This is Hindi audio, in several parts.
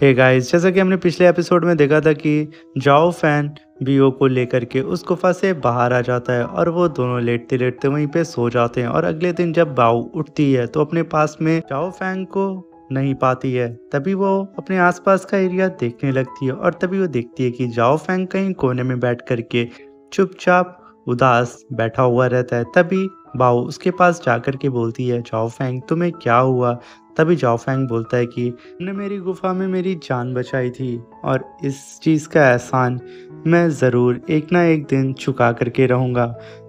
हे गाइस, जैसा कि हमने पिछले एपिसोड में देखा था कि जाओ फैन बीओ को लेकर के उस गुफा से बाहर आ जाता है और वो दोनों लेटते लेटते वहीं पे सो जाते हैं। और अगले दिन जब बाओ उठती है तो अपने पास में जाओ फैंग को नहीं पाती है। तभी वो अपने आसपास का एरिया देखने लगती है और तभी वो देखती है कि जाओ फैंग कहीं कोने में बैठ करके चुपचाप उदास बैठा हुआ रहता है। तभी बाओ उसके पास जाकर के बोलती है, जाओ फैंग तुम्हें क्या हुआ? तभी जाओ फैंग बोलता है कि तुमने मेरी गुफा में मेरी जान बचाई थी और इस चीज़ का एहसान मैं ज़रूर एक ना एक दिन चुका करके रहूँगा।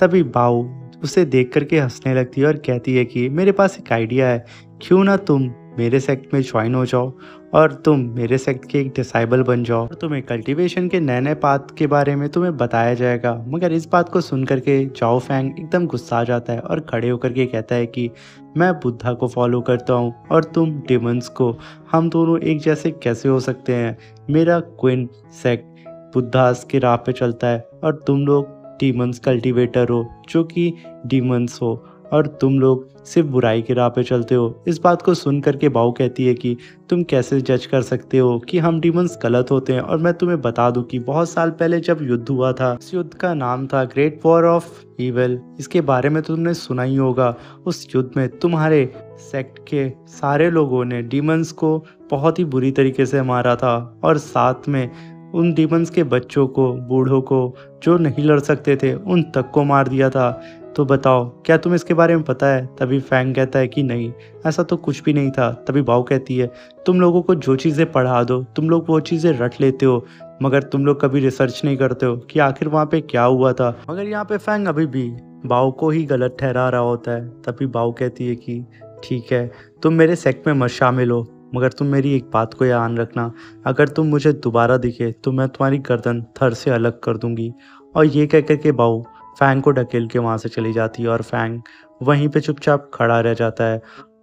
तभी बाओ उसे देख करके हंसने लगती है और कहती है कि मेरे पास एक आइडिया है, क्यों ना तुम मेरे सेक्ट में ज्वाइन हो जाओ और तुम मेरे सेक्ट के एक डिसाइबल बन जाओ और तुम्हें कल्टीवेशन के नए नए पाथ के बारे में तुम्हें बताया जाएगा। मगर इस बात को सुन करके जाओ फैंग एकदम गुस्सा आ जाता है और खड़े होकर के कहता है कि मैं बुद्धा को फॉलो करता हूँ और तुम डिमंस को, हम दोनों एक जैसे कैसे हो सकते हैं? मेरा क्विन सेक्ट बुद्धास के राह पे चलता है और तुम लोग डीमंस कल्टीवेटर हो जो कि डीमंस हो और तुम लोग सिर्फ बुराई के राह पे चलते हो। इस बात को सुन करके बाओ कहती है कि तुम कैसे जज कर सकते हो कि हम डीमंस गलत होते हैं। और मैं तुम्हें बता दूं कि बहुत साल पहले जब युद्ध हुआ था, इस युद्ध का नाम था ग्रेट वॉर ऑफ इविल। इसके बारे में तो तुमने सुना ही होगा। उस युद्ध में तुम्हारे सेक्ट के सारे लोगों ने डीमंस को बहुत ही बुरी तरीके से मारा था और साथ में उन डीमंस के बच्चों को, बूढ़ों को, जो नहीं लड़ सकते थे उन तक को मार दिया था। तो बताओ, क्या तुम्हें इसके बारे में पता है? तभी फैंग कहता है कि नहीं, ऐसा तो कुछ भी नहीं था। तभी बाओ कहती है, तुम लोगों को जो चीज़ें पढ़ा दो तुम लोग वो चीज़ें रट लेते हो, मगर तुम लोग कभी रिसर्च नहीं करते हो कि आखिर वहाँ पे क्या हुआ था। मगर यहाँ पे फैंग अभी भी बाओ को ही गलत ठहरा रहा होता है। तभी बाओ कहती है कि ठीक है, तुम मेरे सेक्ट में मत शामिल हो, मगर तुम मेरी एक बात को याद रखना, अगर तुम मुझे दोबारा दिखे तो मैं तुम्हारी गर्दन थर से अलग कर दूंगी। और ये कह कर के बाओ फैंग को ढकेल के वहाँ से चली जाती है और फैंग वहीं पे चुपचाप खड़ा रह जाता है।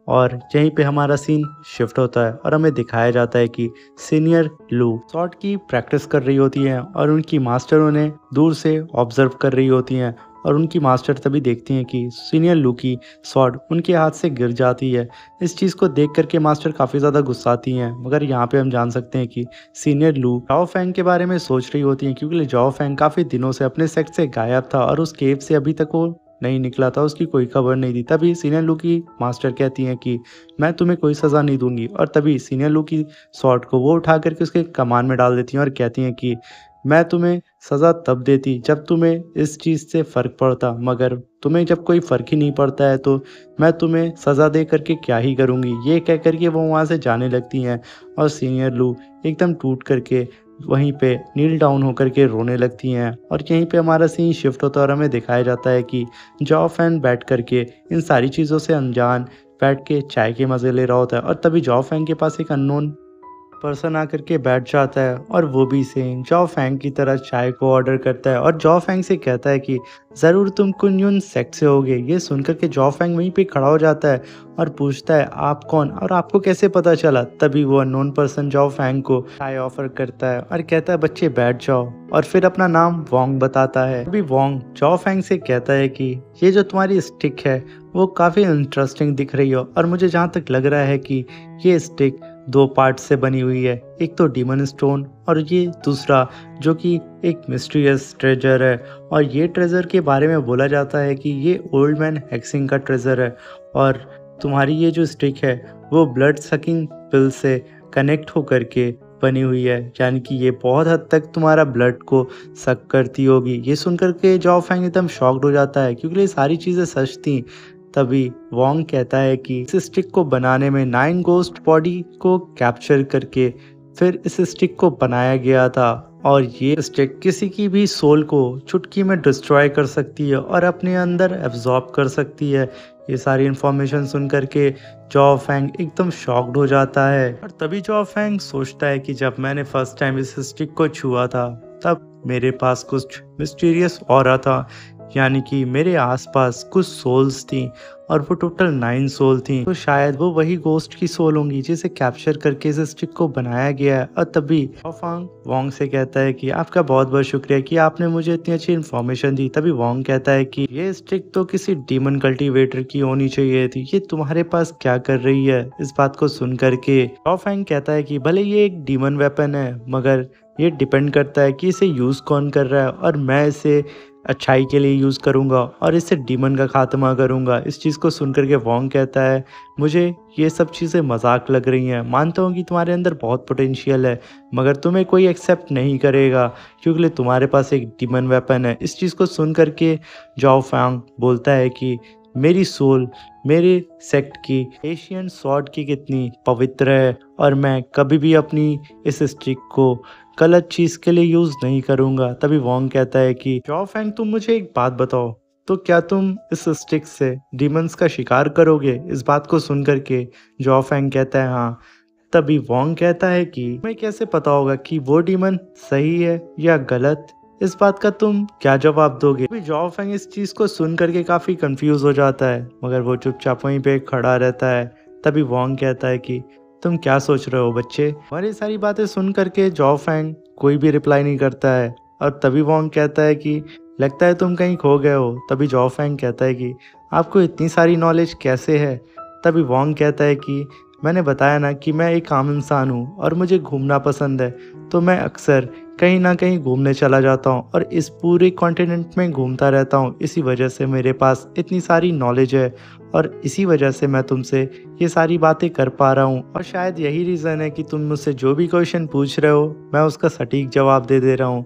और यहीं पे हमारा सीन शिफ्ट होता है और हमें दिखाया जाता है कि सीनियर लू शॉट की प्रैक्टिस कर रही होती हैं और उनकी मास्टर उन्हें दूर से ऑब्जर्व कर रही होती हैं। और उनकी मास्टर तभी देखती हैं कि सीनियर लू की स्वॉर्ड उनके हाथ से गिर जाती है। इस चीज़ को देख करके मास्टर काफ़ी ज़्यादा गुस्साती हैं। मगर यहाँ पे हम जान सकते हैं कि सीनियर लू जाओ फैंग के बारे में सोच रही होती हैं, क्योंकि जाओ फैंग काफ़ी दिनों से अपने सेक्ट से गायब था और उस केव से अभी तक वो नहीं निकला था, उसकी कोई खबर नहीं थी। तभी सीनियर लू की मास्टर कहती हैं कि मैं तुम्हें कोई सज़ा नहीं दूंगी। और तभी सीनियर लू की स्वॉर्ड को वो उठा करके उसके कमान में डाल देती हैं और कहती हैं कि मैं तुम्हें सज़ा तब देती जब तुम्हें इस चीज़ से फ़र्क पड़ता, मगर तुम्हें जब कोई फ़र्क ही नहीं पड़ता है तो मैं तुम्हें सज़ा दे करके क्या ही करूँगी। ये कह करके वो वहाँ से जाने लगती हैं और सीनियर लू एकदम टूट करके वहीं पे नील डाउन होकर के रोने लगती हैं। और यहीं पे हमारा सीन शिफ्ट होता है और हमें दिखाया जाता है कि जाओ फैन बैठ करके इन सारी चीज़ों से अनजान बैठ के चाय के मज़े ले रहा होता है। और तभी जाओ फैंग के पास एक अननोन पर्सन आकर के बैठ जाता है और वो भी सेम जाओ फैंग की तरह चाय को ऑर्डर करता है और जाओ फैंग से कहता है कि ज़रूर तुम कुन सेक्ट से होगे। ये सुनकर के जाओ फैंग वहीं पे खड़ा हो जाता है और पूछता है, आप कौन और आपको कैसे पता चला? तभी वो अननोन पर्सन जाओ फैंग को चाय ऑफर करता है और कहता है, बच्चे बैठ जाओ, और फिर अपना नाम वोंग बताता है। तभी वोंग जाओ फैंग से कहता है कि ये जो तुम्हारी स्टिक है वो काफ़ी इंटरेस्टिंग दिख रही हो और मुझे जहाँ तक लग रहा है कि ये स्टिक दो पार्ट से बनी हुई है, एक तो डीमन स्टोन और ये दूसरा जो कि एक मिस्टीरियस ट्रेजर है। और ये ट्रेजर के बारे में बोला जाता है कि ये ओल्ड मैन हेक्सिंग का ट्रेजर है। और तुम्हारी ये जो स्टिक है वो ब्लड सकिंग पिल से कनेक्ट होकर के बनी हुई है, यानी कि ये बहुत हद तक तुम्हारा ब्लड को सक करती होगी। ये सुनकर के जाओ फैंग एकदम शॉक्ड हो जाता है क्योंकि ये सारी चीज़ें सच थी। तभी वोंग कहता है कि इस स्टिक को बनाने में 9 गोस्ट बॉडी को कैप्चर करके फिर इस स्टिक को बनाया गया था और ये स्टिक किसी की भी सोल को चुटकी में डिस्ट्रॉय कर सकती है और अपने अंदर एब्जॉर्ब कर सकती है। ये सारी इन्फॉर्मेशन सुन करके जाओ फैंग एकदम शॉक्ड हो जाता है। और तभी जाओ फैंग सोचता है कि जब मैंने फर्स्ट टाइम इस स्टिक को छुआ था तब मेरे पास कुछ मिस्टीरियस ऑरा था, यानी कि मेरे आसपास कुछ सोल्स थी और वो टोटल 9 सोल थी। तो शायद वो वही गोस्ट की सोल होंगी जिसे कैप्चर करके इस स्टिक को बनाया गया है। और तभी फांग वोंग से कहता है कि आपका बहुत बहुत शुक्रिया कि आपने मुझे इतनी अच्छी इन्फॉर्मेशन दी। तभी वोंग कहता है कि ये स्टिक तो किसी डीमन कल्टीवेटर की होनी चाहिए थी, ये तुम्हारे पास क्या कर रही है। इस बात को सुन करके फांग कहता है कि भले ये एक डीमन वेपन है, मगर ये डिपेंड करता है कि इसे यूज़ कौन कर रहा है, और मैं इसे अच्छाई के लिए यूज़ करूँगा और इससे डीमन का खात्मा करूँगा। इस चीज़ को सुन कर के वोंग कहता है, मुझे ये सब चीज़ें मजाक लग रही हैं। मानता हूँ कि तुम्हारे अंदर बहुत पोटेंशियल है, मगर तुम्हें कोई एक्सेप्ट नहीं करेगा क्योंकि तुम्हारे पास एक डीमन वेपन है। इस चीज़ को सुन कर के जाओ फैंग बोलता है कि मेरी सोल मेरे सेक्ट की एशियन सॉर्ड की कितनी पवित्र है, और मैं कभी भी अपनी इस स्टिक को गलत चीज़ के लिए यूज़ नहीं करूँगा। तभी वोंग कहता है कि जाओ फैंग, तुम मुझे एक बात बताओ, तो क्या तुम इस स्टिक से डीमंस का शिकार करोगे। इस बात को सुन करके जाओ फैंग कहता है हाँ। तभी वोंग कहता है कि तुम्हें कैसे पता होगा कि वो डीमन सही है या गलत, इस बात का तुम क्या जवाब दोगे। अभी जाओ फैंग इस चीज को सुन करके काफी कंफ्यूज हो जाता है, मगर वो चुपचाप वहीं पे खड़ा रहता है। तभी वोंग कहता है कि तुम क्या सोच रहे हो बच्चे। और ये सारी बातें सुन करके जाओ फैंग कोई भी रिप्लाई नहीं करता है। और तभी वोंग कहता है कि लगता है तुम कहीं खो गए हो। तभी जाओ फैंग कहता है कि आपको इतनी सारी नॉलेज कैसे है। तभी वोंग कहता है कि मैंने बताया ना कि मैं एक आम इंसान हूँ और मुझे घूमना पसंद है, तो मैं अक्सर कहीं ना कहीं घूमने चला जाता हूँ और इस पूरे कॉन्टिनेंट में घूमता रहता हूँ। इसी वजह से मेरे पास इतनी सारी नॉलेज है और इसी वजह से मैं तुमसे ये सारी बातें कर पा रहा हूँ। और शायद यही रीज़न है कि तुम मुझसे जो भी क्वेश्चन पूछ रहे हो मैं उसका सटीक जवाब दे दे रहा हूँ।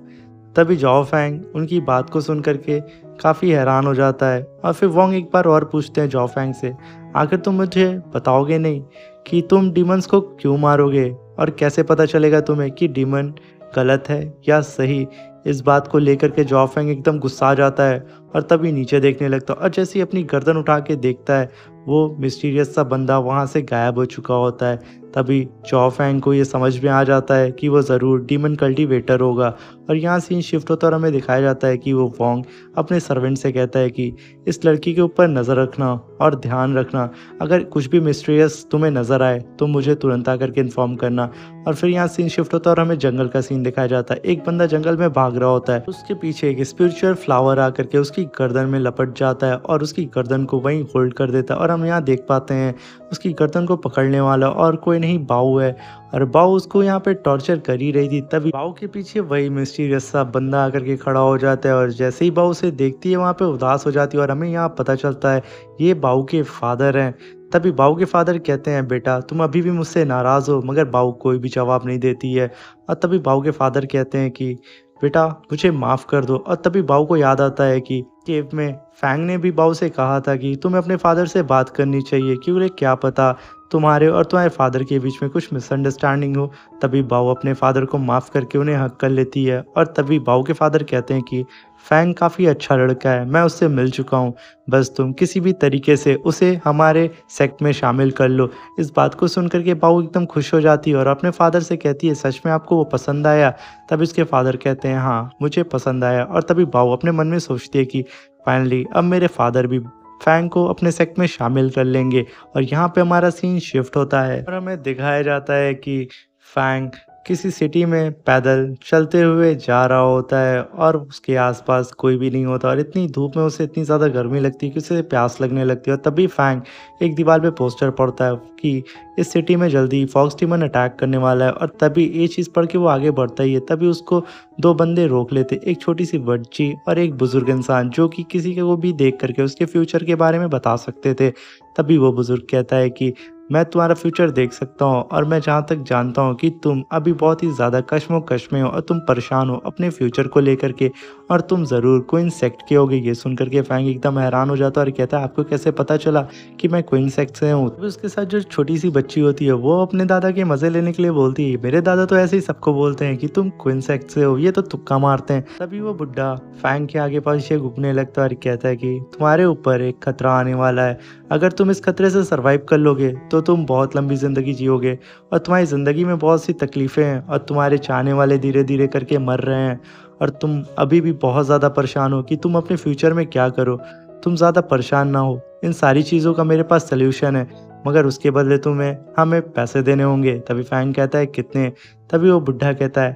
तभी जाओ फैंग उनकी बात को सुन करके काफ़ी हैरान हो जाता है। और फिर वोंग एक बार और पूछते हैं जाओ फैंग से, आखिर तुम मुझे बताओगे नहीं कि तुम डीमंस को क्यों मारोगे, और कैसे पता चलेगा तुम्हें कि डीमन गलत है या सही। इस बात को लेकर के जाओ फैंग एकदम गुस्सा आ जाता है और तभी नीचे देखने लगता है, और जैसे ही अपनी गर्दन उठा के देखता है वो मिस्टीरियस सा बंदा वहाँ से गायब हो चुका होता है। तभी जाओ फैंग को ये समझ में आ जाता है कि वो ज़रूर डीमन कल्टीवेटर होगा। और यहाँ सीन शिफ्ट होता और हमें दिखाया जाता है कि वो वोंग अपने सर्वेंट से कहता है कि इस लड़की के ऊपर नज़र रखना और ध्यान रखना, अगर कुछ भी मिस्टीरियस तुम्हें नज़र आए तो मुझे तुरंत आकर के इन्फॉर्म करना। और फिर यहाँ सीन शिफ्ट होता है और हमें जंगल का सीन दिखाया जाता है। एक बंदा जंगल में भाग रहा होता है, उसके पीछे एक स्पिरिचुअल फ्लावर आकर के उसकी गर्दन में लपट जाता है और उसकी गर्दन को वहीं होल्ड कर देता है। और हम यहाँ देख पाते हैं उसकी गर्दन को पकड़ने वाला और कोई नहीं बाऊ है, और बाऊ उसको यहाँ पे टॉर्चर कर ही रही थी। तभी बाऊ के पीछे वही मिस्टीरियस सा बंदा आकर के खड़ा हो जाता है, और जैसे ही बाऊ उसे देखती है वहाँ पे उदास हो जाती है। और हमें यहाँ पता चलता है ये बाऊ के फादर हैं। तभी बाऊ के फादर कहते हैं, बेटा तुम अभी भी मुझसे नाराज़ हो, मगर बाऊ कोई भी जवाब नहीं देती है। और तभी बाऊ के फादर कहते हैं कि बेटा मुझे माफ़ कर दो। और तभी बाऊ को याद आता है कि केव में फैंग ने भी बाऊ से कहा था कि तुम्हें अपने फादर से बात करनी चाहिए, क्योंकि क्या पता तुम्हारे और तुम्हारे फादर के बीच में कुछ मिसअंडरस्टैंडिंग हो। तभी बाऊ अपने फादर को माफ़ करके उन्हें हक कर लेती है। और तभी बाऊ के फादर कहते हैं कि फैंग काफ़ी अच्छा लड़का है, मैं उससे मिल चुका हूँ, बस तुम किसी भी तरीके से उसे हमारे सेक्ट में शामिल कर लो। इस बात को सुन करके बाऊ एकदम खुश हो जाती है और अपने फादर से कहती है, सच में आपको वो पसंद आया। तब इसके फादर कहते हैं, हाँ मुझे पसंद आया। और तभी बाऊ अपने मन में सोचती है कि फाइनली अब मेरे फादर भी फैंग को अपने सेक्ट में शामिल कर लेंगे। और यहाँ पे हमारा सीन शिफ्ट होता है और हमें दिखाया जाता है कि फैंग किसी सिटी में पैदल चलते हुए जा रहा होता है और उसके आसपास कोई भी नहीं होता, और इतनी धूप में उसे इतनी ज़्यादा गर्मी लगती है कि उसे प्यास लगने लगती है। और तभी फैंग एक दीवार पे पोस्टर पढ़ता है कि इस सिटी में जल्दी फॉक्स डीमन अटैक करने वाला है। और तभी ये चीज़ पढ़ के वो आगे बढ़ता ही है, तभी उसको दो बंदे रोक लेते, एक छोटी सी बच्ची और एक बुजुर्ग इंसान, जो कि किसी को भी देख करके उसके फ्यूचर के बारे में बता सकते थे। तभी वो बुजुर्ग कहता है कि मैं तुम्हारा फ्यूचर देख सकता हूँ, और मैं जहाँ तक जानता हूँ कि तुम अभी बहुत ही ज़्यादा कश्मोकश में हो और तुम परेशान हो अपने फ्यूचर को लेकर के, और तुम ज़रूर क्वीन सेक्ट के होगे। ये सुन करके फैंग एकदम हैरान हो जाता है और कहता है, आपको कैसे पता चला कि मैं क्वीन सेक्ट से हूँ। तभी उसके साथ जो छोटी सी बच्ची होती है वो अपने दादा के मज़े लेने के लिए बोलती है, मेरे दादा तो ऐसे ही सबको बोलते हैं कि तुम क्वीन सेक्स से हो, ये तो तुक्का मारते हैं। तभी वो बुड्ढा फैंग के आगे पीछे घूमने लगता है और कहता है कि तुम्हारे ऊपर एक खतरा आने वाला है। अगर तुम इस खतरे से सर्वाइव कर लोगे तो तुम बहुत लंबी ज़िंदगी जियोगे और तुम्हारी ज़िंदगी में बहुत सी तकलीफ़ें हैं और तुम्हारे चाहने वाले धीरे-धीरे करके मर रहे हैं और तुम अभी भी बहुत ज़्यादा परेशान हो कि तुम अपने फ्यूचर में क्या करो। तुम ज़्यादा परेशान ना हो, इन सारी चीज़ों का मेरे पास सॉल्यूशन है, मगर उसके बदले तुम्हें हमें पैसे देने होंगे। तभी फैंग कहता है कितने? तभी वो बुड्ढा कहता है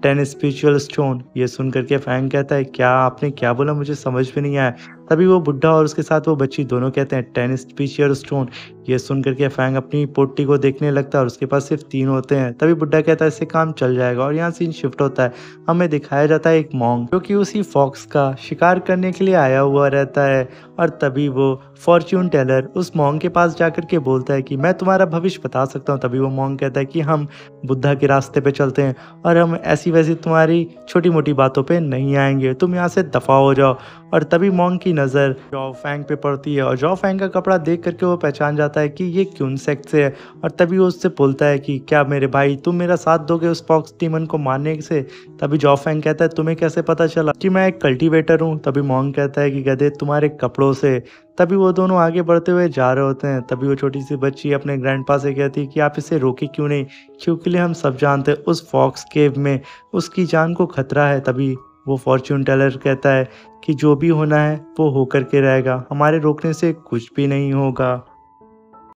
10 स्पिरिचुअल स्टोन। ये सुन कर के फैंग कहता है क्या आपने क्या बोला, मुझे समझ में नहीं आया। तभी वो बुड्ढा और उसके साथ वो बच्ची दोनों कहते हैं 10 स्पिरिचुअल स्टोन। ये सुन कर के फैंग अपनी पोटी को देखने लगता है और उसके पास सिर्फ 3 होते हैं। तभी बुड्ढा कहता है इससे काम चल जाएगा और यहाँ सीन शिफ्ट होता है। हमें दिखाया जाता है एक मॉन्क जो कि उसी फॉक्स का शिकार करने के लिए आया हुआ रहता है और तभी वो फॉर्च्यून टेलर उस मॉन्क के पास जाकर के बोलता है कि मैं तुम्हारा भविष्य बता सकता हूँ। तभी वो मॉन्क कहता है कि हम बुद्धा के रास्ते पे चलते हैं और हम ऐसी वैसी तुम्हारी छोटी मोटी बातों पे नहीं आएंगे, तुम यहाँ से दफ़ा हो जाओ। और तभी मॉन्क की नज़र जॉ फैंग पे पड़ती है और जॉ फैंग का कपड़ा देख करके वो पहचान जाता है कि ये क्यून सेक्ट से है और तभी वो उससे बोलता है कि क्या मेरे भाई तुम मेरा साथ दोगे उस फॉक्स डीमन को मारने से। तभी जॉ फैंग कहता है तुम्हें कैसे पता चला कि मैं एक कल्टीवेटर हूँ। तभी मॉन्क कहता है कि गधे तुम्हारे कपड़ों से। तभी वो दोनों आगे बढ़ते हुए जा रहे होते हैं। तभी वो छोटी सी बच्ची अपने ग्रैंडपा से कहती है कि आप इसे रोके क्यों नहीं, क्योंकि हम सब जानते हैं उस फॉक्स केव में उसकी जान को खतरा है। तभी वो फॉर्च्यून टेलर कहता है कि जो भी होना है वो होकर के रहेगा, हमारे रोकने से कुछ भी नहीं होगा।